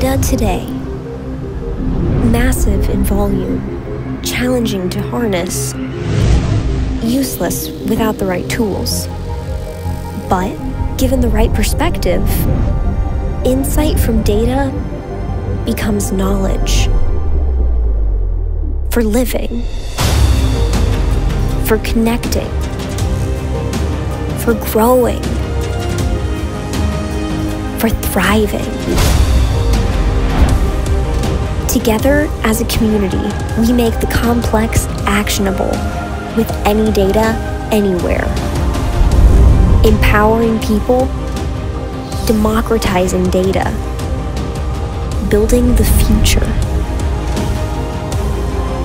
Data today, massive in volume, challenging to harness, useless without the right tools. But, given the right perspective, insight from data becomes knowledge. For living, for connecting, for growing, for thriving. Together, as a community, we make the complex actionable with any data, anywhere. Empowering people, democratizing data, building the future.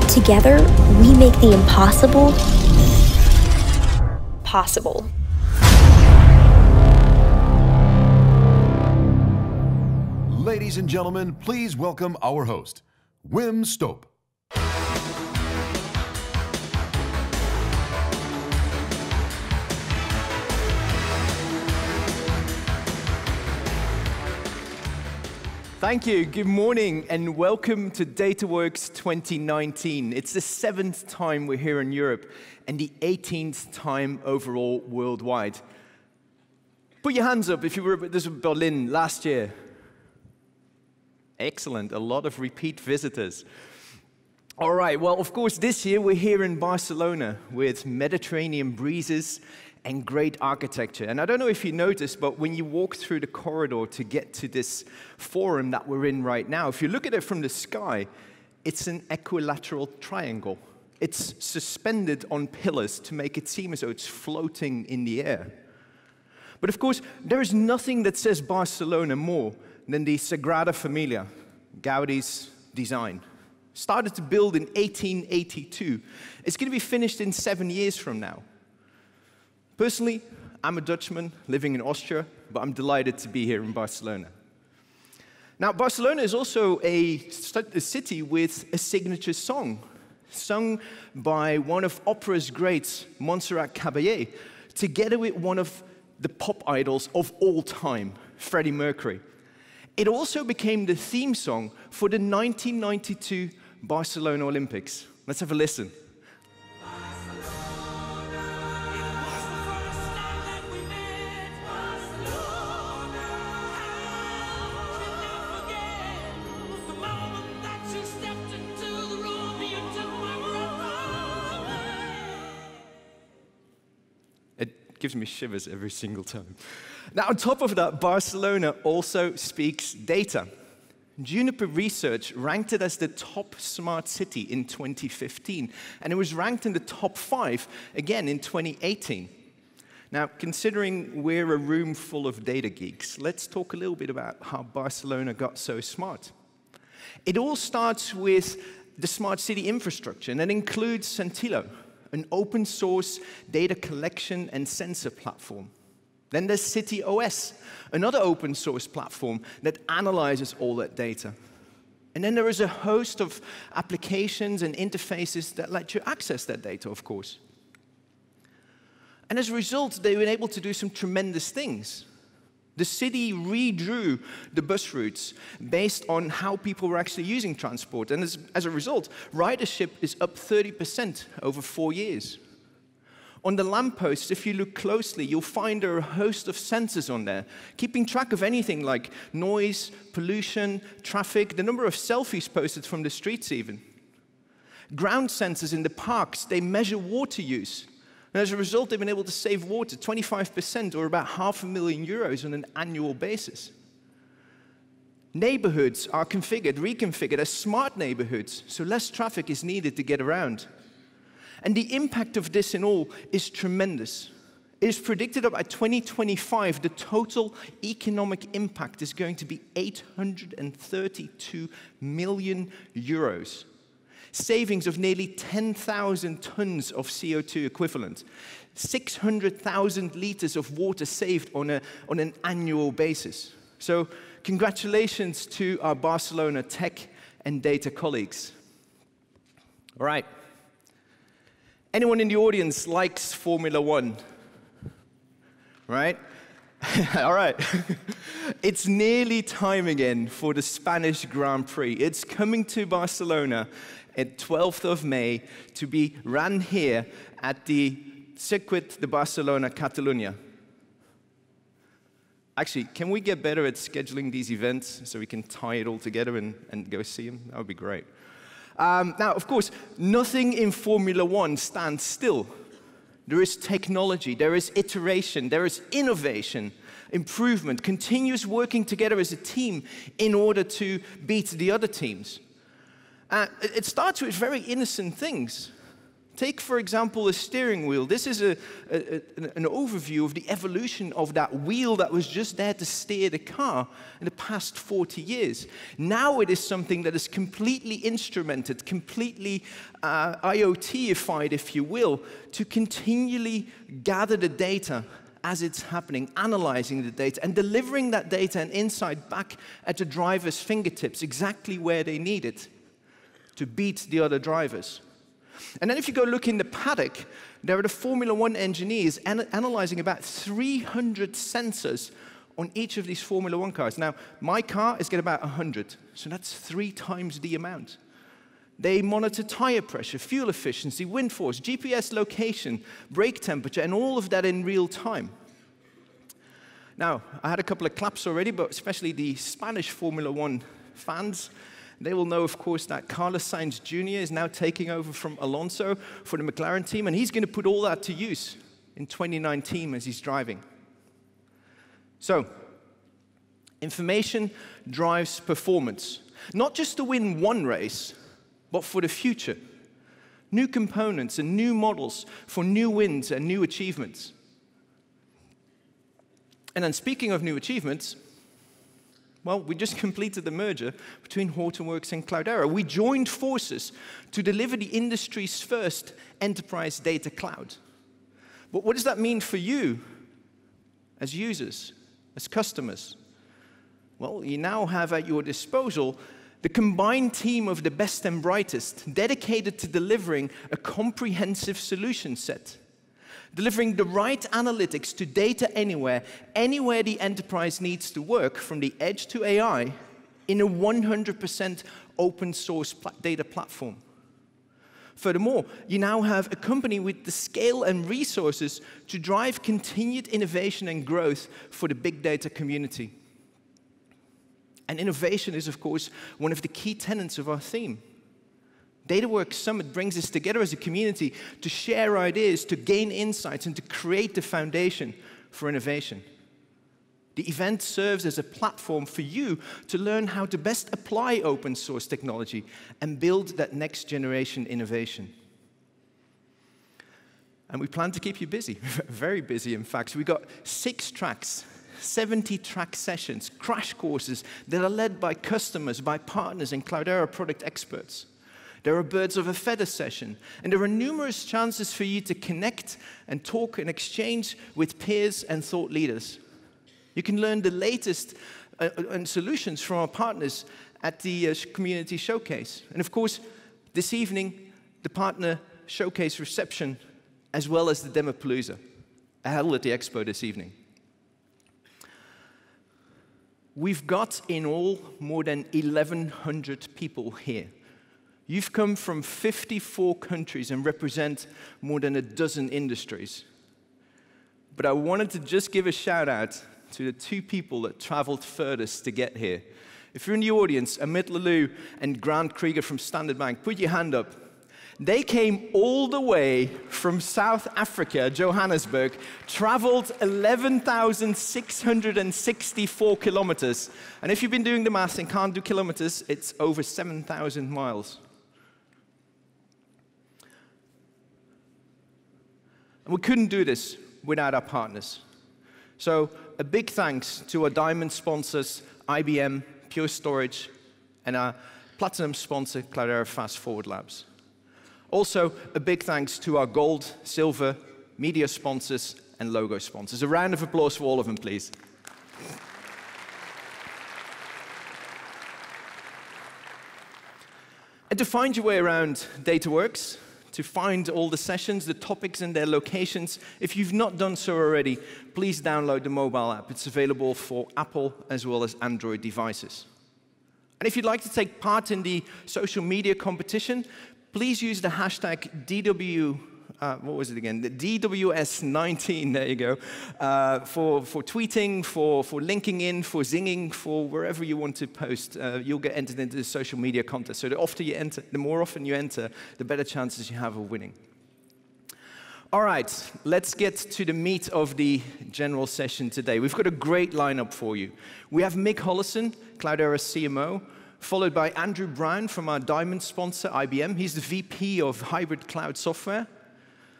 Together, we make the impossible possible. Ladies and gentlemen, please welcome our host, Wim Stoop. Thank you. Good morning and welcome to DataWorks 2019. It's the 7th time we're here in Europe and the 18th time overall worldwide. Put your hands up if you were at this in Berlin last year. Excellent. A lot of repeat visitors. All right. Well, of course, this year we're here in Barcelona with Mediterranean breezes and great architecture. And I don't know if you noticed, but when you walk through the corridor to get to this forum that we're in right now, if you look at it from the sky, it's an equilateral triangle. It's suspended on pillars to make it seem as though it's floating in the air. But of course, there is nothing that says Barcelona more than the Sagrada Familia, Gaudi's design. Started to build in 1882. It's going to be finished in 7 years from now. Personally, I'm a Dutchman living in Austria, but I'm delighted to be here in Barcelona. Now, Barcelona is also a city with a signature song, sung by one of opera's greats, Montserrat Caballé, together with one of the pop idols of all time, Freddie Mercury. It also became the theme song for the 1992 Barcelona Olympics. Let's have a listen. Gives me shivers every single time. Now, on top of that, Barcelona also speaks data. Juniper Research ranked it as the top smart city in 2015, and it was ranked in the top 5 again in 2018. Now, considering we're a room full of data geeks, let's talk a little bit about how Barcelona got so smart. It all starts with the smart city infrastructure, and that includes Centillo, an open source data collection and sensor platform. Then there's City OS, another open source platform that analyzes all that data. And then there is a host of applications and interfaces that let you access that data, of course. And as a result, they've been able to do some tremendous things. The city redrew the bus routes based on how people were actually using transport. And as a result, ridership is up 30% over 4 years. On the lampposts, if you look closely, you'll find there are a host of sensors on there, keeping track of anything like noise, pollution, traffic, the number of selfies posted from the streets even. Ground sensors in the parks, they measure water use. And as a result, they've been able to save water 25% or about €500,000 on an annual basis. Neighborhoods are reconfigured as smart neighborhoods, so less traffic is needed to get around. And the impact of this in all is tremendous. It is predicted that by 2025, the total economic impact is going to be €832 million. Savings of nearly 10,000 tons of CO2 equivalent, 600,000 liters of water saved on an annual basis. So congratulations to our Barcelona tech and data colleagues. All right. Anyone in the audience likes Formula One? Right? All right. It's nearly time again for the Spanish Grand Prix. It's coming to Barcelona at 12th of May to be run here at the Circuit de Barcelona, Catalunya. Actually, can we get better at scheduling these events so we can tie it all together and go see them? That would be great. Now, of course, nothing in Formula One stands still. There is technology, there is iteration, there is innovation, improvement, continuous working together as a team in order to beat the other teams. It starts with very innocent things. Take, for example, a steering wheel. This is an overview of the evolution of that wheel that was just there to steer the car in the past 40 years. Now it is something that is completely instrumented, completely IoT-ified, if you will, to continually gather the data as it's happening, analyzing the data, and delivering that data and insight back at the driver's fingertips, exactly where they need it, to beat the other drivers. And then if you go look in the paddock, there are the Formula One engineers analyzing about 300 sensors on each of these Formula One cars. Now, my car is getting about 100, so that's 3 times the amount. They monitor tire pressure, fuel efficiency, wind force, GPS location, brake temperature, and all of that in real time. Now, I had a couple of claps already, but especially the Spanish Formula One fans, they will know, of course, that Carlos Sainz Jr. is now taking over from Alonso for the McLaren team, and he's going to put all that to use in 2019 as he's driving. So, information drives performance, not just to win one race, but for the future. New components and new models for new wins and new achievements. And then speaking of new achievements, well, we just completed the merger between Hortonworks and Cloudera. We joined forces to deliver the industry's first enterprise data cloud. But what does that mean for you as users, as customers? Well, you now have at your disposal the combined team of the best and brightest, dedicated to delivering a comprehensive solution set, delivering the right analytics to data anywhere the enterprise needs to work, from the edge to AI, in a 100% open source data platform. Furthermore, you now have a company with the scale and resources to drive continued innovation and growth for the big data community. And innovation is, of course, one of the key tenets of our theme. DataWorks Summit brings us together as a community to share ideas, to gain insights, and to create the foundation for innovation. The event serves as a platform for you to learn how to best apply open source technology and build that next generation innovation. And we plan to keep you busy, very busy in fact. So we've got 6 tracks, 70 track sessions, crash courses that are led by customers, by partners, and Cloudera product experts. There are birds of a feather session, and there are numerous chances for you to connect and talk and exchange with peers and thought leaders. You can learn the latest and solutions from our partners at the community showcase. And of course, this evening, the partner showcase reception, as well as the Demopalooza, held at the expo this evening. We've got in all more than 1,100 people here. You've come from 54 countries and represent more than a dozen industries. But I wanted to just give a shout out to the 2 people that traveled furthest to get here. If you're in the audience, Amit Lalou and Grant Krieger from Standard Bank, put your hand up. They came all the way from South Africa, Johannesburg, traveled 11,664 kilometers. And if you've been doing the math and can't do kilometers, it's over 7,000 miles. And we couldn't do this without our partners. So a big thanks to our diamond sponsors, IBM, Pure Storage, and our platinum sponsor, Cloudera Fast Forward Labs. Also, a big thanks to our gold, silver, media sponsors, and logo sponsors. A round of applause for all of them, please. And to find your way around DataWorks, to find all the sessions, the topics and their locations. If you've not done so already, please download the mobile app. It's available for Apple as well as Android devices. And if you'd like to take part in the social media competition, please use the hashtag what was it again? The DWS19, there you go, for tweeting, for linking in, for zinging, for wherever you want to post. You'll get entered into the social media contest. So the more often you enter, the better chances you have of winning. All right, let's get to the meat of the general session today. We've got a great lineup for you. We have Mick Hollison, Cloudera CMO, followed by Andrew Brown from our Diamond sponsor, IBM. He's the VP of Hybrid Cloud Software.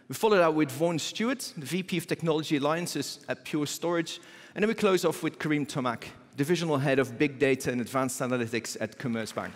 We followed out with Vaughan Stewart, the VP of Technology Alliances at Pure Storage. And then we close off with Kareem Tomac, Divisional Head of Big Data and Advanced Analytics at Commerzbank.